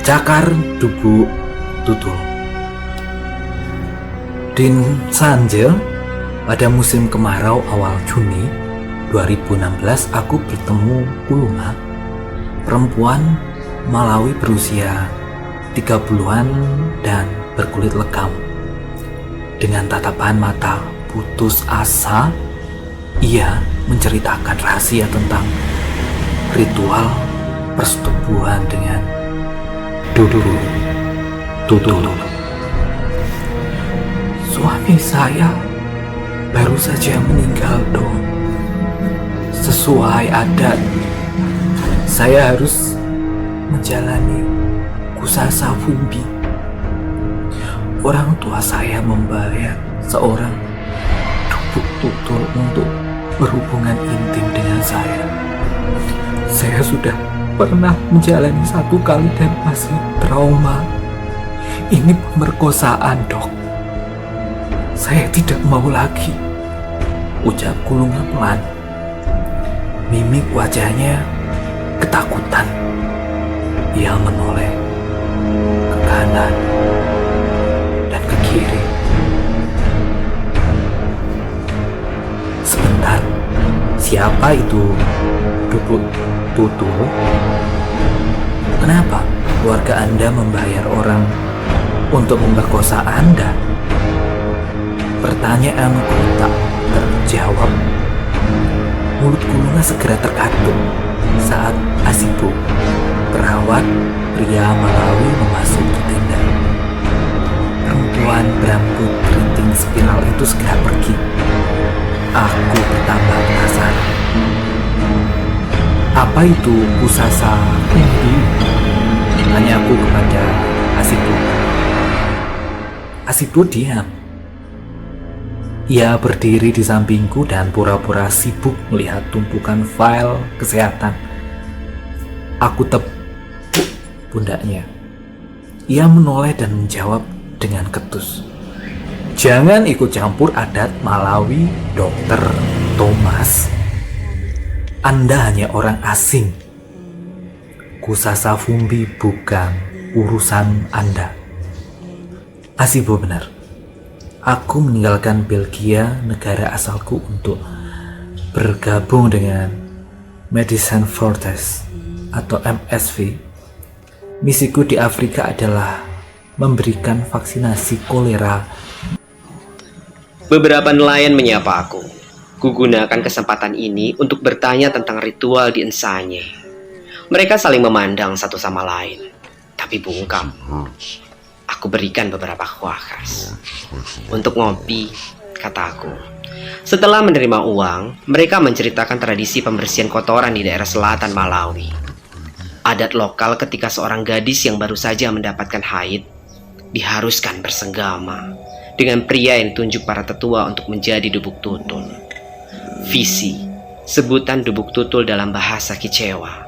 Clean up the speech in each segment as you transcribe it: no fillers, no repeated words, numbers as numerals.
Cakar Dubuk Tutul. Din Sanjel, pada musim kemarau awal Juni 2016 aku bertemu Kuluma, perempuan Malawi berusia 30-an dan berkulit legam. Dengan tatapan mata putus asa, ia menceritakan rahasia tentang ritual persetubuhan dengan Dubuk Tutul. Suami saya baru saja meninggal, dong. Sesuai adat, saya harus menjalani kusasa Fumbi. Orang tua saya membayar seorang Dubuk Tutul untuk berhubungan intim dengan saya. Saya sudah pernah menjalani 1 kali dan masih trauma. Ini pemerkosaan, Dok. Saya tidak mau lagi, ucap Kuluma pelan. Mimik wajahnya ketakutan. Ia menoleh ke kanan dan ke kiri. Sebentar, siapa itu Dubuk Tutul? Kenapa keluarga Anda membayar orang untuk memperkosa Anda? Pertanyaanku tak terjawab. Mulut Kuluma segera terkatup saat Asibu, perawat pria Malawi, memasuki tenda. Perempuan berambut keriting spiral itu segera pergi. Aku bertambah penasaran. Apa itu kusasa Fumbi? Tanya aku kepada Asibu. Asibu diam. Ia berdiri di sampingku dan pura-pura sibuk melihat tumpukan file kesehatan. Aku tepuk pundaknya. Ia menoleh dan menjawab dengan ketus. Jangan ikut campur adat Malawi, Dokter Thomas. Anda hanya orang asing. Kusasa Fumbi bukan urusan Anda. Asibo benar. Aku meninggalkan Belgia, negara asalku, untuk bergabung dengan Medicine Fortes atau MSV. Misiku di Afrika adalah memberikan vaksinasi kolera. Beberapa nelayan menyapa aku. Kugunakan kesempatan ini untuk bertanya tentang ritual di Nsanye. Mereka saling memandang satu sama lain, tapi bungkam. Aku berikan beberapa kuahas. Untuk ngopi, kataku. Setelah menerima uang, mereka menceritakan tradisi pembersihan kotoran di daerah selatan Malawi. Adat lokal ketika seorang gadis yang baru saja mendapatkan haid diharuskan bersenggama dengan pria yang ditunjuk para tetua untuk menjadi Dubuk Tutul. Visi, sebutan Dubuk Tutul dalam bahasa Kicewa.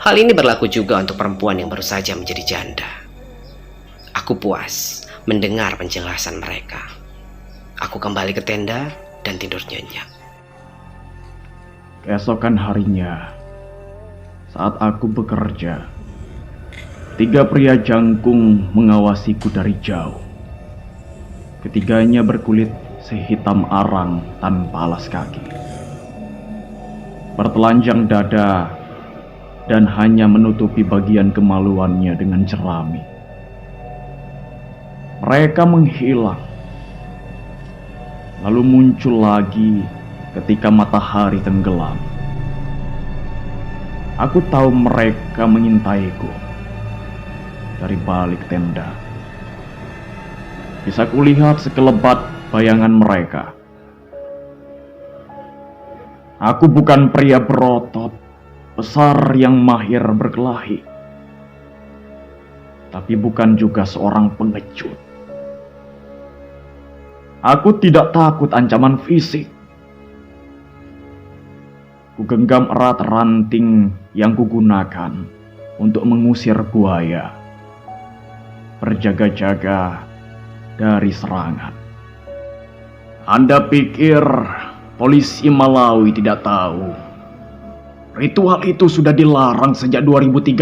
Hal ini berlaku juga untuk perempuan yang baru saja menjadi janda. Aku puas mendengar penjelasan mereka. Aku kembali ke tenda dan tidur nyenyak. Keesokan harinya, saat aku bekerja, 3 pria jangkung mengawasiku dari jauh. Ketiganya berkulit sehitam arang tanpa alas kaki, bertelanjang dada, dan hanya menutupi bagian kemaluannya dengan jerami. Mereka menghilang, lalu muncul lagi ketika matahari tenggelam. Aku tahu mereka mengintaiku dari balik tenda. Bisa kulihat sekelebat bayangan mereka. Aku bukan pria berotot besar yang mahir berkelahi, tapi bukan juga seorang pengecut. Aku tidak takut ancaman fisik. Kugenggam erat ranting yang kugunakan untuk mengusir buaya, berjaga-jaga dari serangan. Anda pikir polisi Malawi tidak tahu? Ritual itu sudah dilarang sejak 2013.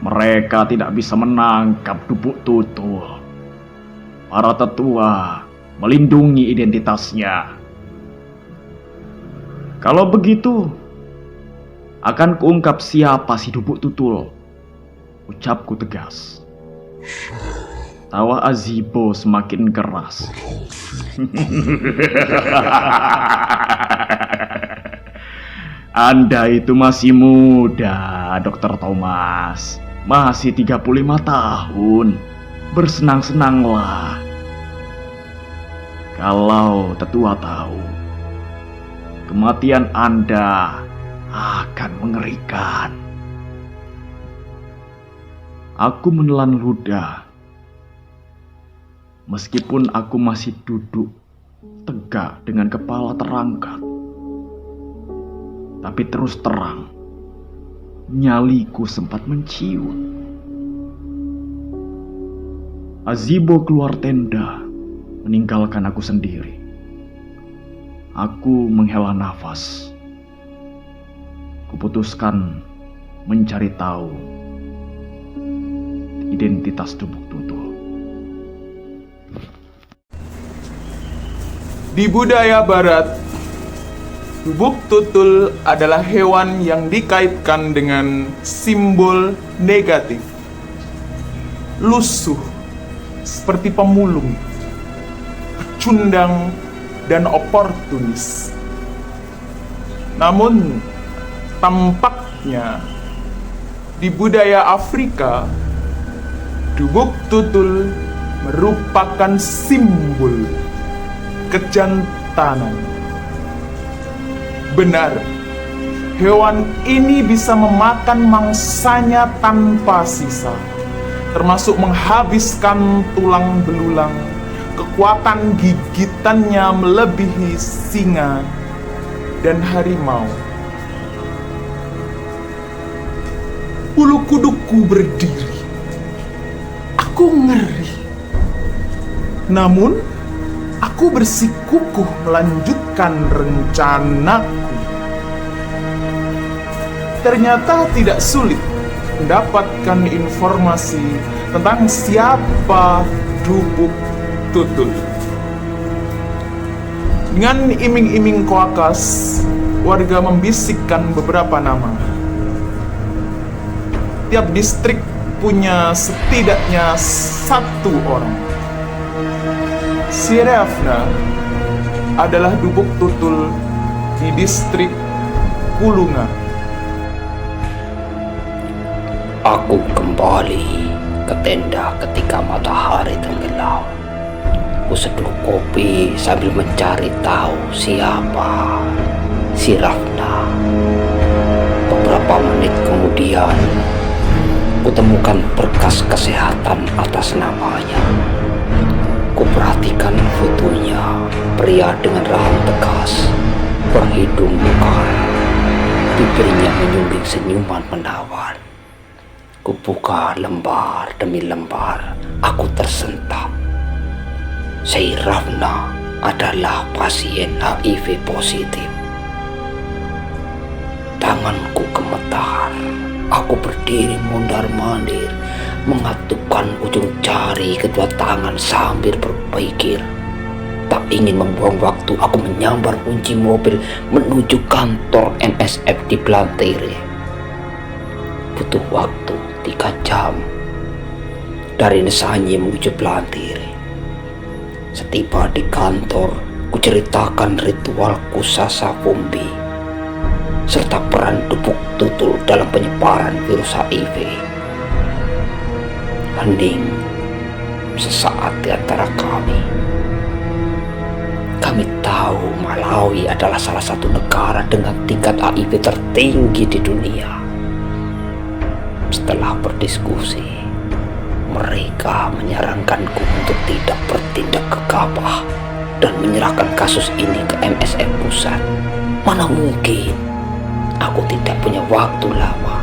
Mereka tidak bisa menangkap Dubuk Tutul. Para tetua melindungi identitasnya. Kalau begitu, akan kuungkap siapa si Dubuk Tutul. Ucapku tegas. Tawa Azibo semakin keras. Anda itu masih muda, Dr. Thomas. Masih 35 tahun. Bersenang-senanglah. Kalau tetua tahu, kematian Anda akan mengerikan. Aku menelan ludah. Meskipun aku masih duduk tegak dengan kepala terangkat, tapi terus terang, nyaliku sempat menciut. Azibo keluar tenda, meninggalkan aku sendiri. Aku menghela nafas. Kuputuskan mencari tahu identitas Dubuk Tutul. Di budaya barat, Dubuk Tutul adalah hewan yang dikaitkan dengan simbol negatif. Lusuh, seperti pemulung, pecundang, dan oportunis. Namun, tampaknya di budaya Afrika, Dubuk Tutul merupakan simbol kejantanan. Benar, hewan ini bisa memakan mangsanya tanpa sisa, termasuk menghabiskan tulang belulang. Kekuatan gigitannya melebihi singa dan harimau. Bulu kuduku berdiri. Aku ngeri. Namun, aku bersikukuh melanjutkan rencanaku. Ternyata tidak sulit mendapatkan informasi tentang siapa Dubuk Tutul. Dengan iming-iming koakas, warga membisikkan beberapa nama. Tiap distrik punya setidaknya satu orang. Sirafna adalah Dubuk Tutul di distrik Kulunga. Aku kembali ke tenda ketika matahari tenggelam. Aku seduh kopi sambil mencari tahu siapa si Rafna. Beberapa menit kemudian, kutemukan berkas kesehatan atas namanya. Kuperhatikan fotonya, pria dengan rahang tegas, berhidung mekar, bibirnya menyungging senyuman menawan. Kubuka lembar demi lembar, aku tersentak. Rafna adalah pasien HIV positif. Tanganku gemetar. Aku berdiri mondar-mandir, mengatupkan ujung jari kedua tangan sambil berpikir. Tak ingin membuang waktu, aku menyambar kunci mobil menuju kantor NSF di Blantyre. Butuh waktu 3 jam dari Nsanye menuju Blantyre. Setiba di kantor, kuceritakan ritualku Sasa Fumbi serta peran Dubuk Tutul dalam penyebaran virus HIV. Hening sesaat di antara kami. Kami tahu Malawi adalah salah satu negara dengan tingkat HIV tertinggi di dunia. Setelah berdiskusi, mereka menyarankanku untuk tidak bertindak gegabah dan menyerahkan kasus ini ke MSF pusat. Mana mungkin, aku tidak punya waktu lama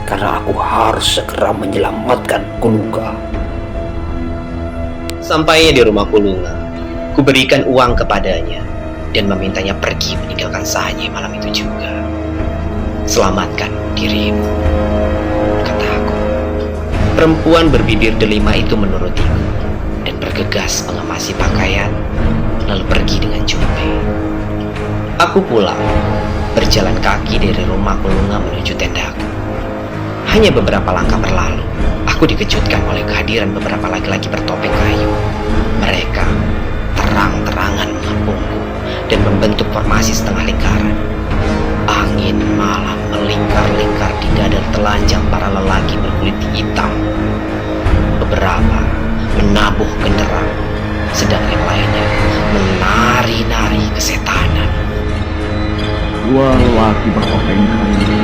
karena aku harus segera menyelamatkan Kulunga. Sampainya di rumah Kulunga, ku berikan uang kepadanya dan memintanya pergi meninggalkan Nsanye malam itu juga. Selamatkan dirimu, kata aku. Perempuan berbibir delima itu menurutiku dan bergegas mengemasi pakaian, lalu pergi dengan Junpei. Aku pulang, berjalan kaki dari rumah Kulunga menuju tendaku. Hanya beberapa langkah berlalu, aku dikejutkan oleh kehadiran beberapa laki-laki bertopeng kayu. Mereka terang-terangan mengepungku dan membentuk formasi setengah lingkaran. Angin malam melingkar-lingkar di dada telanjang para lelaki berkulit hitam. Beberapa menabuh genderang, sedang yang lainnya menari-nari kesetanan. Dua lelaki bertopeng kayu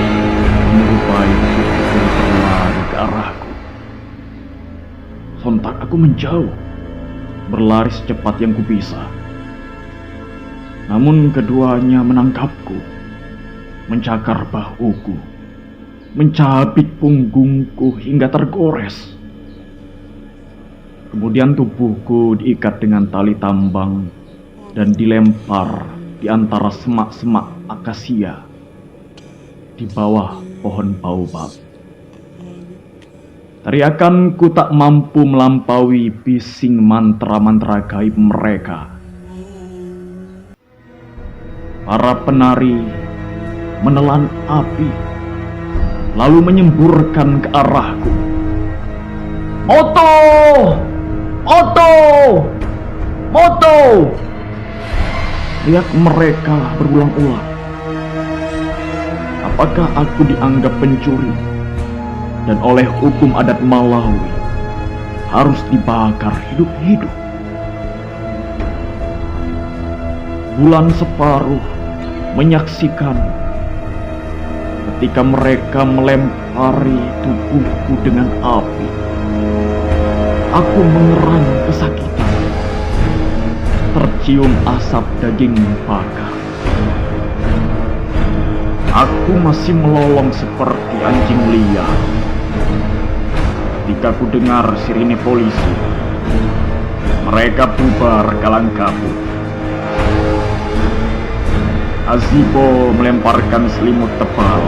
menyerupai kucing berlari ke arahku. Sontak aku menjauh, berlari secepat yang kubisa. Namun keduanya menangkapku, mencakar bahuku, mencabik punggungku hingga tergores. Kemudian tubuhku diikat dengan tali tambang dan dilempar di antara semak-semak akasia di bawah pohon baobab. Teriakanku tak mampu melampaui bising mantra-mantra gaib mereka. Para penari menelan api, lalu menyemburkan ke arahku. Moto! Moto! Moto! Teriak mereka berulang-ulang. Apakah aku dianggap pencuri dan oleh hukum adat Malawi harus dibakar hidup-hidup? Bulan separuh menyaksikan ketika mereka melempari tubuhku dengan api. Aku mengerang kesakitan, tercium asap daging bakar. Aku masih melolong seperti anjing liar ketika ku dengar sirine polisi. Mereka bubar kalang kabut. Azibo melemparkan selimut tebal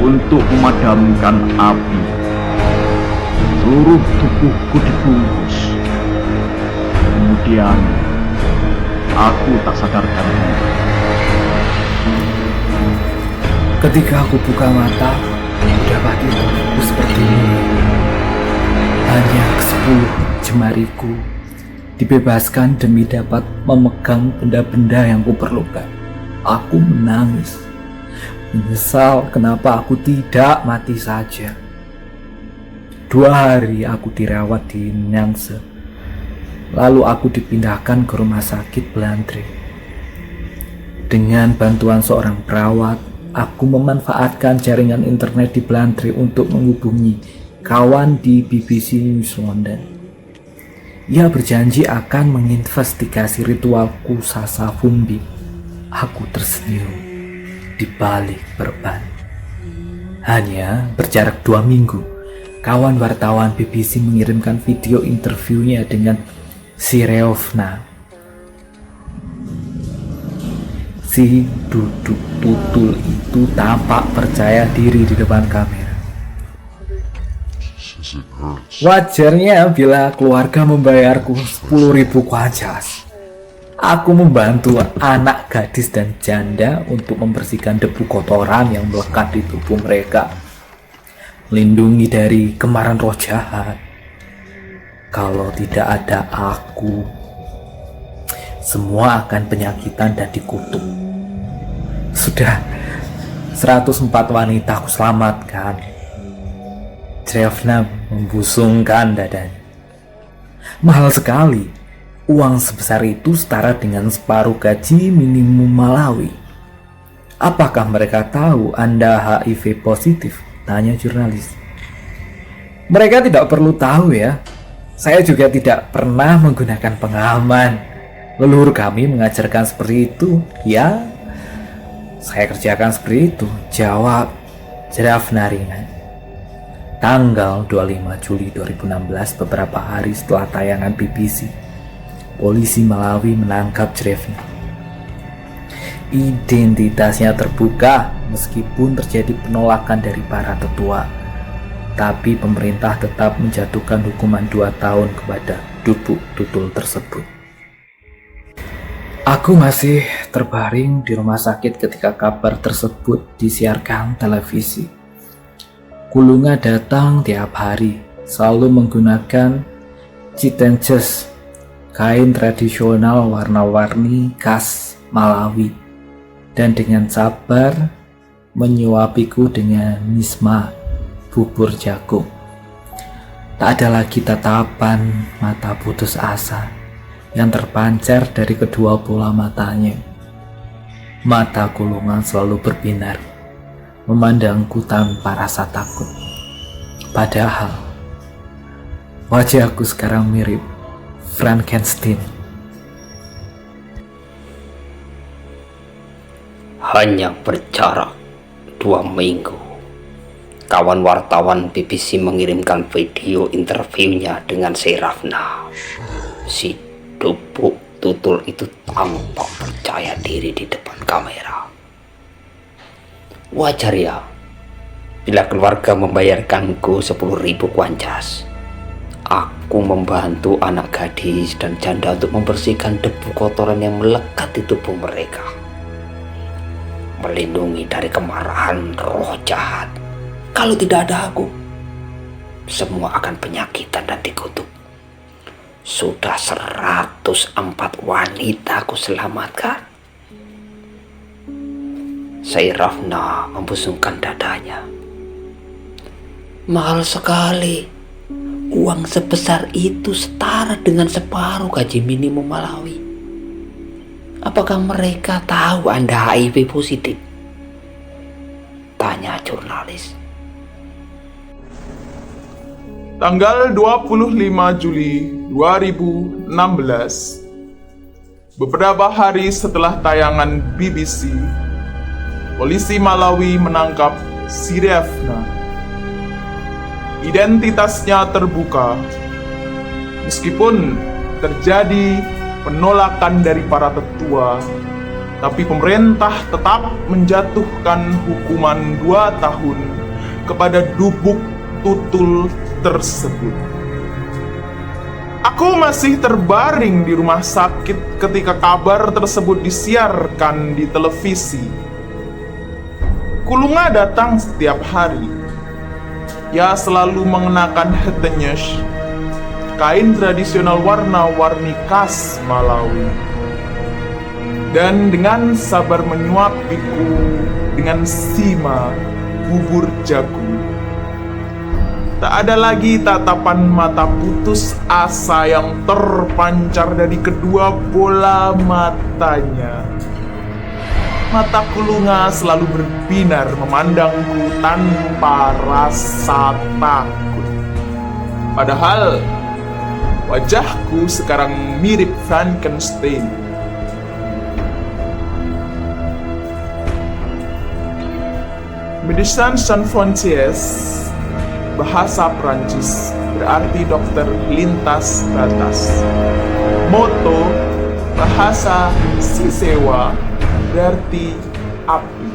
untuk memadamkan api. Seluruh tubuhku dibungkus. Kemudian aku tak sadarkan diri. Ketika aku buka mata, dapati tubuhku seperti ini. Hanya 10 jemariku dibebaskan demi dapat memegang benda-benda yang kuperlukan. Aku menangis, menyesal kenapa aku tidak mati saja. 2 hari aku dirawat di Nyanse, lalu aku dipindahkan ke rumah sakit Blantyre. Dengan bantuan seorang perawat, aku memanfaatkan jaringan internet di Blantyre untuk menghubungi kawan di BBC News London. Ia berjanji akan menginvestigasi ritualku Sasa Fumbi. Aku tersenyum di balik perban. Hanya berjarak 2 minggu, kawan wartawan BBC mengirimkan video interviewnya dengan Sireovna. Si duduk tutul itu tampak percaya diri di depan kamera. Wajarnya bila keluarga membayarku 10.000 kwajas. Aku membantu anak gadis dan janda untuk membersihkan debu kotoran yang melekat di tubuh mereka, melindungi dari kemarahan roh jahat. Kalau tidak ada aku, semua akan penyakitan dan dikutuk. Sudah 104 wanita aku selamatkan. Drevna membusungkan dadanya. Mahal sekali. Uang sebesar itu setara dengan separuh gaji minimum Malawi. Apakah mereka tahu Anda HIV positif? Tanya jurnalis. Mereka tidak perlu tahu ya. Saya juga tidak pernah menggunakan pengaman. Leluhur kami mengajarkan seperti itu. Ya, saya kerjakan seperti itu, jawab Drevna ringan. Tanggal 25 Juli 2016, beberapa hari setelah tayangan BBC, polisi Malawi menangkap Drevna. Identitasnya terbuka meskipun terjadi penolakan dari para tetua. tapi pemerintah tetap menjatuhkan hukuman 2 tahun kepada Dubuk Tutul tersebut. Aku masih terbaring di rumah sakit ketika kabar tersebut disiarkan televisi. Kulunga datang tiap hari, selalu menggunakan citences, kain tradisional warna-warni khas Malawi, dan dengan sabar menyuapiku dengan misma bubur jagung. Tak ada lagi tatapan mata putus asa yang terpancar dari kedua bola matanya. Mata Kulunga selalu berbinar, memandangku tanpa rasa takut. Padahal wajahku sekarang mirip Frankenstein. Hanya berjarak 2 minggu, kawan wartawan BBC mengirimkan video interviewnya dengan Serafna. Si Dubuk Tutul itu tampak percaya diri di depan kamera. Wajar ya bila keluarga membayarkanku 10.000 kwancas. Aku membantu anak gadis dan janda untuk membersihkan debu kotoran yang melekat di tubuh mereka, melindungi dari kemarahan roh jahat. Kalau tidak ada aku, semua akan penyakitan dan dikutuk. Sudah 104 wanita aku selamatkan. Sairafna membusungkan dadanya. Mahal sekali. Uang sebesar itu setara dengan separuh gaji minimum Malawi. Apakah mereka tahu Anda HIV positif? Tanya jurnalis. Tanggal 25 Juli 2016, beberapa hari setelah tayangan BBC, polisi Malawi menangkap Serafna. Identitasnya terbuka, meskipun terjadi penolakan dari para tetua, tapi pemerintah tetap menjatuhkan hukuman 2 tahun kepada Dubuk Tutul tersebut. Aku masih terbaring di rumah sakit ketika kabar tersebut disiarkan di televisi. Kulunga datang setiap hari. Ia selalu mengenakan hetenyesh, kain tradisional warna-warni khas Malawi, dan dengan sabar menyuapiku dengan sima bubur jagung. Tak ada lagi tatapan mata putus asa yang terpancar dari kedua bola matanya. Mata Kulunga selalu berbinar memandangku tanpa rasa takut. Padahal wajahku sekarang mirip Frankenstein. Médecins Sans Frontières, bahasa Prancis, berarti dokter lintas batas. Moto bahasa Sisewa berarti api.